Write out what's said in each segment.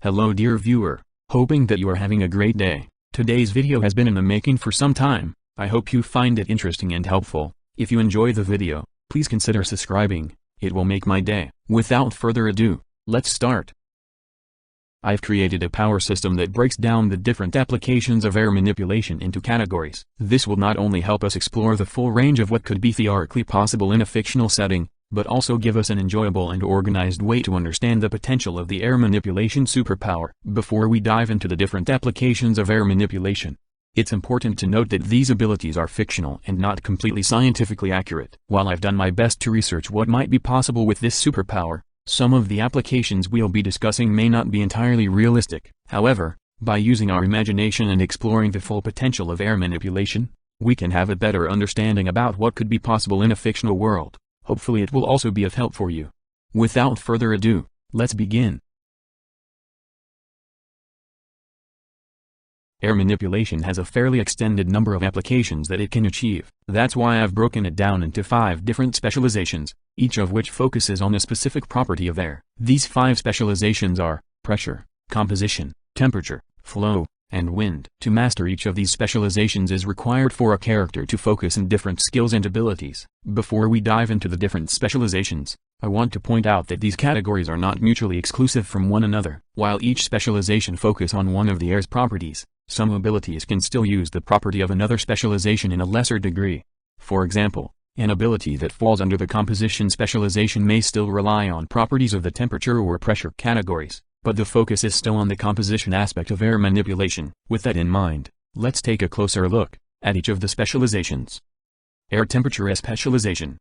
Hello dear viewer, hoping that you are having a great day. Today's video has been in the making for some time. I hope you find it interesting and helpful. If you enjoy the video, please consider subscribing, it will make my day. Without further ado, let's start. I've created a power system that breaks down the different applications of air manipulation into categories. This will not only help us explore the full range of what could be theoretically possible in a fictional setting, but also give us an enjoyable and organized way to understand the potential of the air manipulation superpower. Before we dive into the different applications of air manipulation, it's important to note that these abilities are fictional and not completely scientifically accurate. While I've done my best to research what might be possible with this superpower, some of the applications we'll be discussing may not be entirely realistic. However, by using our imagination and exploring the full potential of air manipulation, we can have a better understanding about what could be possible in a fictional world. Hopefully it will also be of help for you. Without further ado, let's begin. Air manipulation has a fairly extended number of applications that it can achieve. That's why I've broken it down into 5 different specializations, each of which focuses on a specific property of air. These 5 specializations are pressure, composition, temperature, flow, and wind. To master each of these specializations is required for a character to focus on different skills and abilities. Before we dive into the different specializations, I want to point out that these categories are not mutually exclusive from one another. While each specialization focuses on one of the air's properties, some abilities can still use the property of another specialization in a lesser degree. For example, an ability that falls under the composition specialization may still rely on properties of the temperature or pressure categories, but the focus is still on the composition aspect of air manipulation. With that in mind, let's take a closer look at each of the specializations. Air temperature specialization.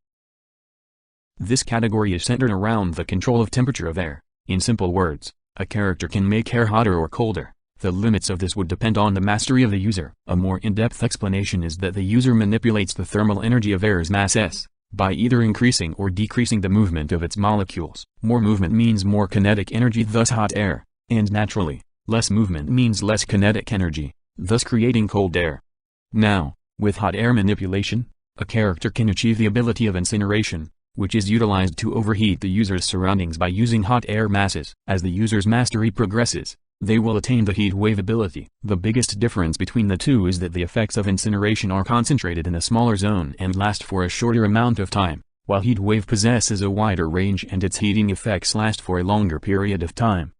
This category is centered around the control of temperature of air. In simple words, a character can make air hotter or colder. The limits of this would depend on the mastery of the user. A more in-depth explanation is that the user manipulates the thermal energy of air's mass S by either increasing or decreasing the movement of its molecules. More movement means more kinetic energy, thus hot air, and naturally, less movement means less kinetic energy, thus creating cold air. Now, with hot air manipulation, a character can achieve the ability of incineration, which is utilized to overheat the user's surroundings by using hot air masses. As the user's mastery progresses, they will attain the heat wave ability. The biggest difference between the two is that the effects of incineration are concentrated in a smaller zone and last for a shorter amount of time, while heat wave possesses a wider range and its heating effects last for a longer period of time.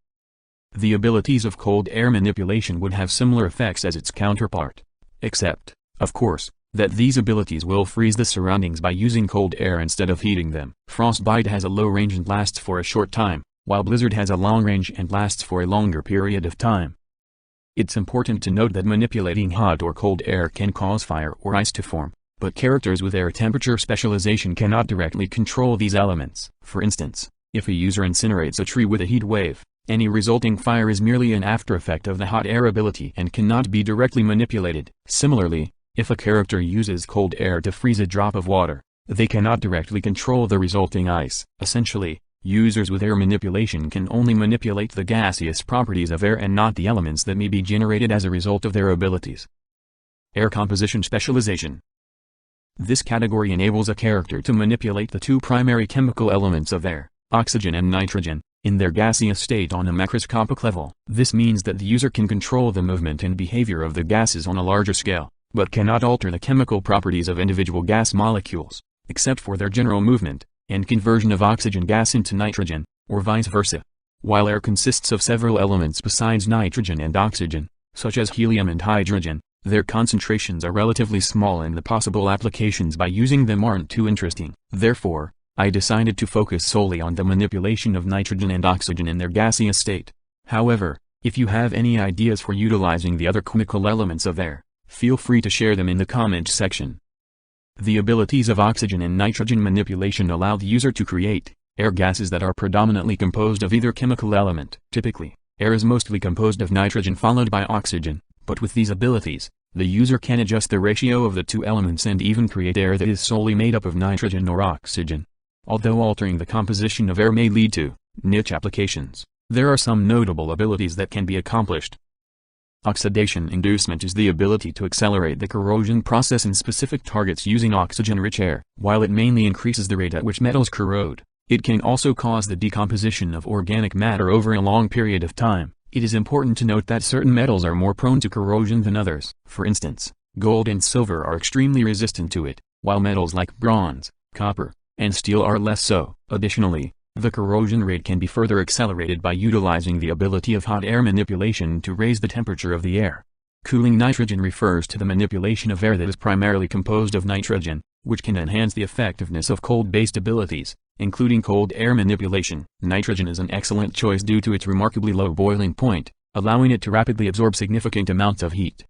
The abilities of cold air manipulation would have similar effects as its counterpart, except, of course, that these abilities will freeze the surroundings by using cold air instead of heating them. Frostbite has a low range and lasts for a short time, while blizzard has a long range and lasts for a longer period of time. It's important to note that manipulating hot or cold air can cause fire or ice to form, but characters with air temperature specialization cannot directly control these elements. For instance, if a user incinerates a tree with a heat wave, any resulting fire is merely an aftereffect of the hot air ability and cannot be directly manipulated. Similarly, if a character uses cold air to freeze a drop of water, they cannot directly control the resulting ice. Essentially, users with air manipulation can only manipulate the gaseous properties of air and not the elements that may be generated as a result of their abilities. Air composition specialization. This category enables a character to manipulate the 2 primary chemical elements of air, oxygen and nitrogen, in their gaseous state on a macroscopic level. This means that the user can control the movement and behavior of the gases on a larger scale, but cannot alter the chemical properties of individual gas molecules, except for their general movement and conversion of oxygen gas into nitrogen, or vice versa. While air consists of several elements besides nitrogen and oxygen, such as helium and hydrogen, their concentrations are relatively small and the possible applications by using them aren't too interesting. Therefore, I decided to focus solely on the manipulation of nitrogen and oxygen in their gaseous state. However, if you have any ideas for utilizing the other chemical elements of air, feel free to share them in the comment section. The abilities of oxygen and nitrogen manipulation allow the user to create air gases that are predominantly composed of either chemical element. Typically, air is mostly composed of nitrogen followed by oxygen, but with these abilities, the user can adjust the ratio of the 2 elements and even create air that is solely made up of nitrogen or oxygen. Although altering the composition of air may lead to niche applications, there are some notable abilities that can be accomplished. Oxidation inducement is the ability to accelerate the corrosion process in specific targets using oxygen-rich air. While it mainly increases the rate at which metals corrode, it can also cause the decomposition of organic matter over a long period of time. It is important to note that certain metals are more prone to corrosion than others. For instance, gold and silver are extremely resistant to it, while metals like bronze, copper, and steel are less so. Additionally, the corrosion rate can be further accelerated by utilizing the ability of hot air manipulation to raise the temperature of the air. Cooling nitrogen refers to the manipulation of air that is primarily composed of nitrogen, which can enhance the effectiveness of cold-based abilities, including cold air manipulation. Nitrogen is an excellent choice due to its remarkably low boiling point, allowing it to rapidly absorb significant amounts of heat.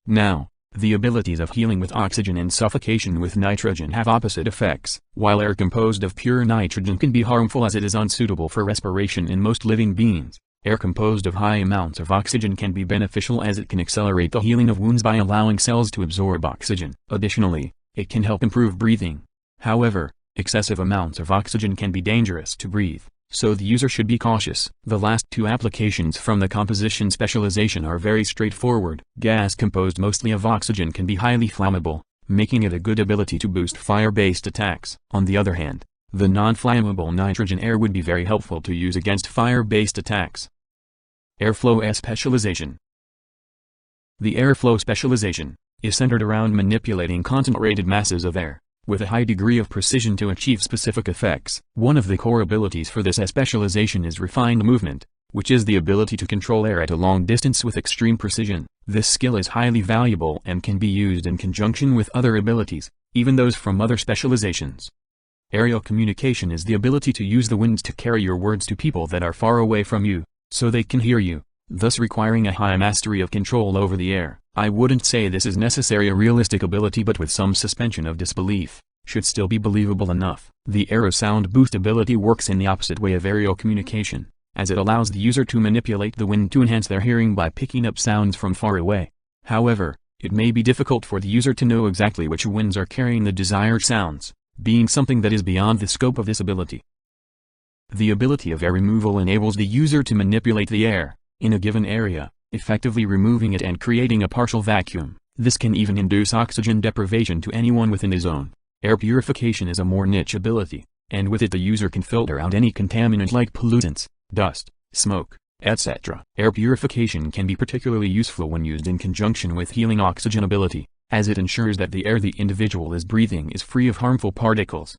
Now, the abilities of healing with oxygen and suffocation with nitrogen have opposite effects. While air composed of pure nitrogen can be harmful as it is unsuitable for respiration in most living beings, air composed of high amounts of oxygen can be beneficial as it can accelerate the healing of wounds by allowing cells to absorb oxygen. Additionally, it can help improve breathing. However, excessive amounts of oxygen can be dangerous to breathe, so the user should be cautious. The last two applications from the composition specialization are very straightforward. Gas composed mostly of oxygen can be highly flammable, making it a good ability to boost fire-based attacks. On the other hand, the non-flammable nitrogen air would be very helpful to use against fire-based attacks. Airflow specialization. The airflow specialization is centered around manipulating concentrated masses of air with a high degree of precision to achieve specific effects. One of the core abilities for this specialization is refined movement, which is the ability to control air at a long distance with extreme precision. This skill is highly valuable and can be used in conjunction with other abilities, even those from other specializations. Aerial communication is the ability to use the winds to carry your words to people that are far away from you, so they can hear you, thus requiring a high mastery of control over the air. I wouldn't say this is necessarily a realistic ability, but with some suspension of disbelief, should still be believable enough. The aerosound boost ability works in the opposite way of aerial communication, as it allows the user to manipulate the wind to enhance their hearing by picking up sounds from far away. However, it may be difficult for the user to know exactly which winds are carrying the desired sounds, being something that is beyond the scope of this ability. The ability of air removal enables the user to manipulate the air in a given area, effectively removing it and creating a partial vacuum. This can even induce oxygen deprivation to anyone within the zone. Air purification is a more niche ability, and with it the user can filter out any contaminant like pollutants, dust, smoke, etc. Air purification can be particularly useful when used in conjunction with healing oxygen ability, as it ensures that the air the individual is breathing is free of harmful particles.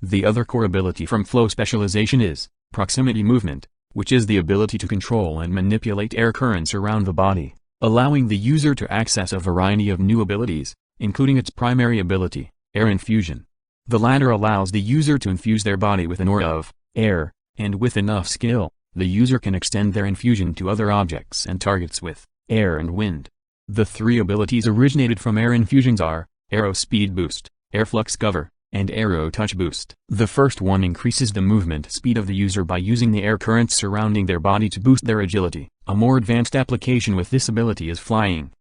The other core ability from flow specialization is proximity movement, which is the ability to control and manipulate air currents around the body, allowing the user to access a variety of new abilities, including its primary ability, air infusion. The latter allows the user to infuse their body with an aura of air, and with enough skill, the user can extend their infusion to other objects and targets with air and wind. The three abilities originated from air infusions are Aero Speed Boost, Air Flux Cover, and Aero Touch Boost. The first one increases the movement speed of the user by using the air currents surrounding their body to boost their agility. A more advanced application with this ability is flying.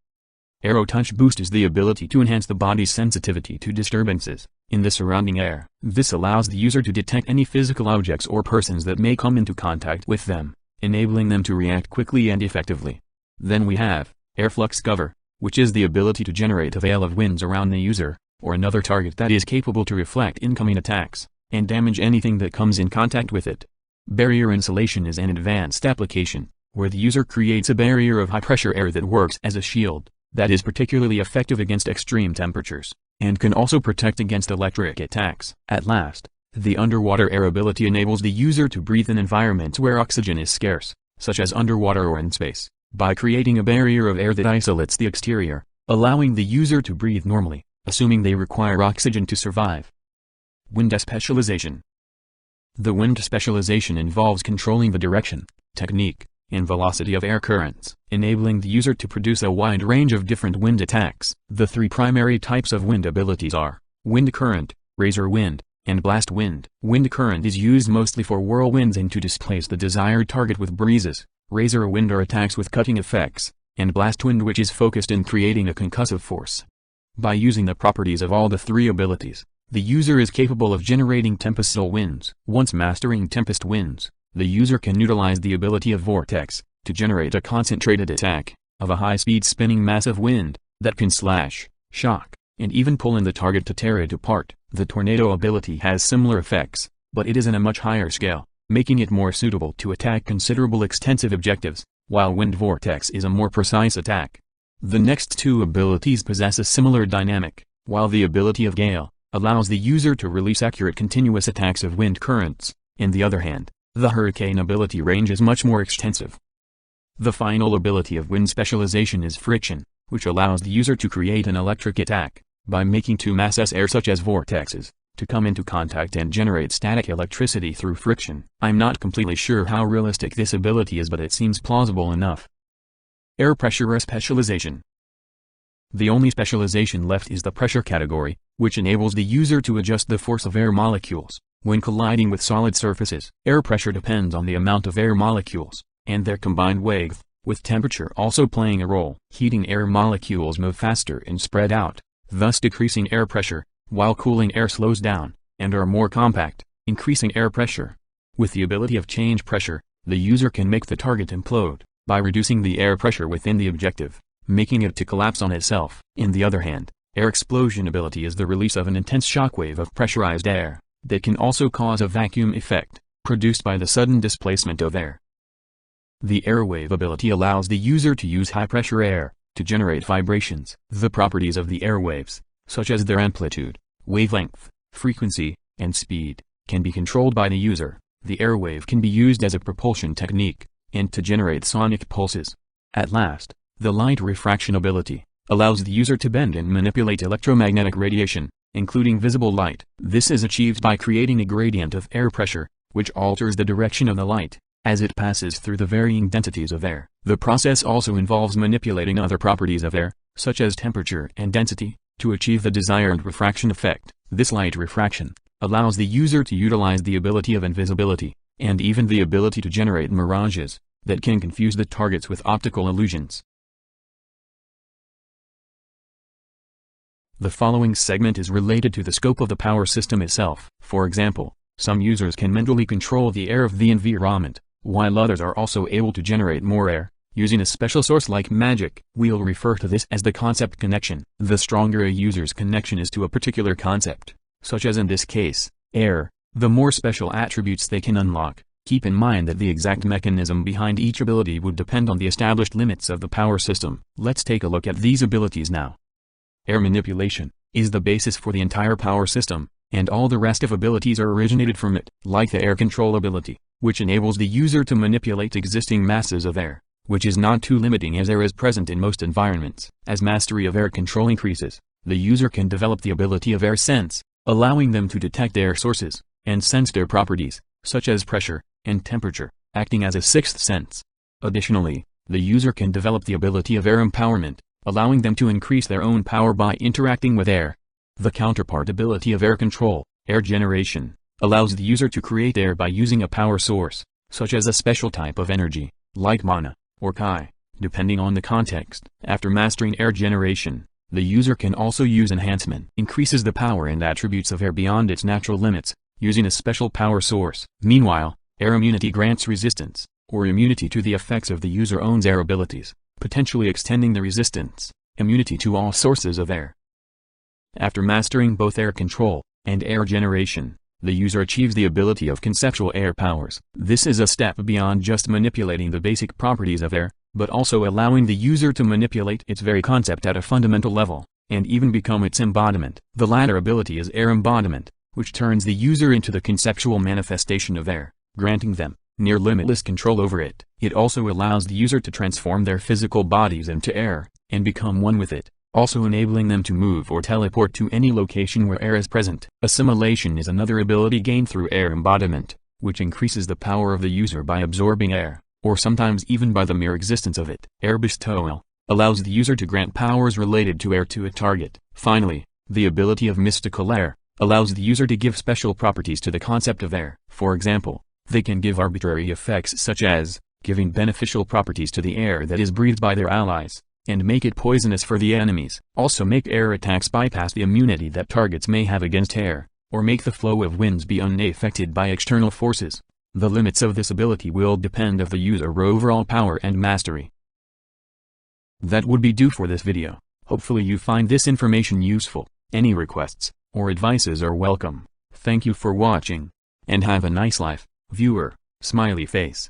Aero Touch Boost is the ability to enhance the body's sensitivity to disturbances in the surrounding air. This allows the user to detect any physical objects or persons that may come into contact with them, enabling them to react quickly and effectively. Then we have Air Flux Cover, which is the ability to generate a veil of winds around the user, or another target that is capable to reflect incoming attacks, and damage anything that comes in contact with it. Barrier insulation is an advanced application, where the user creates a barrier of high-pressure air that works as a shield, that is particularly effective against extreme temperatures, and can also protect against electric attacks. At last, the underwater air ability enables the user to breathe in environments where oxygen is scarce, such as underwater or in space, by creating a barrier of air that isolates the exterior, allowing the user to breathe normally, assuming they require oxygen to survive. Wind specialization. The wind specialization involves controlling the direction, technique, and velocity of air currents, enabling the user to produce a wide range of different wind attacks. The three primary types of wind abilities are wind current, razor wind, and blast wind. Wind current is used mostly for whirlwinds and to displace the desired target with breezes. Razor wind are attacks with cutting effects, and blast wind which is focused in creating a concussive force. By using the properties of all the three abilities, the user is capable of generating tempestal winds. Once mastering tempest winds, the user can utilize the ability of vortex to generate a concentrated attack of a high-speed spinning mass of wind that can slash, shock, and even pull in the target to tear it apart. The tornado ability has similar effects, but it is in a much higher scale. making it more suitable to attack considerable extensive objectives, while wind vortex is a more precise attack. The next two abilities possess a similar dynamic, while the ability of gale allows the user to release accurate continuous attacks of wind currents. On the other hand, the hurricane ability range is much more extensive. The final ability of wind specialization is friction, which allows the user to create an electric attack by making two masses air such as vortexes to come into contact and generate static electricity through friction. I'm not completely sure how realistic this ability is, but it seems plausible enough. Air pressure specialization. The only specialization left is the pressure category, which enables the user to adjust the force of air molecules when colliding with solid surfaces. Air pressure depends on the amount of air molecules and their combined weight, with temperature also playing a role. Heating air molecules move faster and spread out, thus decreasing air pressure, while cooling air slows down and are more compact, increasing air pressure. With the ability of change pressure, the user can make the target implode by reducing the air pressure within the objective, making it to collapse on itself. On the other hand, air explosion ability is the release of an intense shockwave of pressurized air that can also cause a vacuum effect produced by the sudden displacement of air. The airwave ability allows the user to use high-pressure air to generate vibrations. The properties of the airwaves, such as their amplitude, wavelength, frequency, and speed, can be controlled by the user. The airwave can be used as a propulsion technique and to generate sonic pulses. At last, the light refraction ability allows the user to bend and manipulate electromagnetic radiation, including visible light. This is achieved by creating a gradient of air pressure, which alters the direction of the light as it passes through the varying densities of air. The process also involves manipulating other properties of air, such as temperature and density, to achieve the desired refraction effect. This light refraction allows the user to utilize the ability of invisibility, and even the ability to generate mirages that can confuse the targets with optical illusions. The following segment is related to the scope of the power system itself. For example, some users can mentally control the air of the environment, while others are also able to generate more air using a special source like magic. We'll refer to this as the concept connection. The stronger a user's connection is to a particular concept, such as in this case, air, the more special attributes they can unlock. Keep in mind that the exact mechanism behind each ability would depend on the established limits of the power system. Let's take a look at these abilities now. Air manipulation is the basis for the entire power system, and all the rest of abilities are originated from it, like the air control ability, which enables the user to manipulate existing masses of air, which is not too limiting as air is present in most environments. As mastery of air control increases, the user can develop the ability of air sense, allowing them to detect air sources and sense their properties, such as pressure and temperature, acting as a sixth sense. Additionally, the user can develop the ability of air empowerment, allowing them to increase their own power by interacting with air. The counterpart ability of air control, air generation, allows the user to create air by using a power source, such as a special type of energy, like mana or chi, depending on the context. After mastering air generation, the user can also use enhancement, increases the power and attributes of air beyond its natural limits, using a special power source. Meanwhile, air immunity grants resistance, or immunity to the effects of the user's own air abilities, potentially extending the resistance, immunity to all sources of air. After mastering both air control and air generation, the user achieves the ability of conceptual air powers. This is a step beyond just manipulating the basic properties of air, but also allowing the user to manipulate its very concept at a fundamental level, and even become its embodiment. The latter ability is air embodiment, which turns the user into the conceptual manifestation of air, granting them near limitless control over it. It also allows the user to transform their physical bodies into air, and become one with it, also enabling them to move or teleport to any location where air is present. Assimilation is another ability gained through air embodiment, which increases the power of the user by absorbing air, or sometimes even by the mere existence of it. Air bestowal allows the user to grant powers related to air to a target. Finally, the ability of mystical air allows the user to give special properties to the concept of air. For example, they can give arbitrary effects such as giving beneficial properties to the air that is breathed by their allies, and make it poisonous for the enemies. Also make air attacks bypass the immunity that targets may have against air, or make the flow of winds be unaffected by external forces. The limits of this ability will depend of the user's overall power and mastery. That would be due for this video. Hopefully you find this information useful. Any requests or advices are welcome. Thank you for watching, and have a nice life. Viewer, smiley face.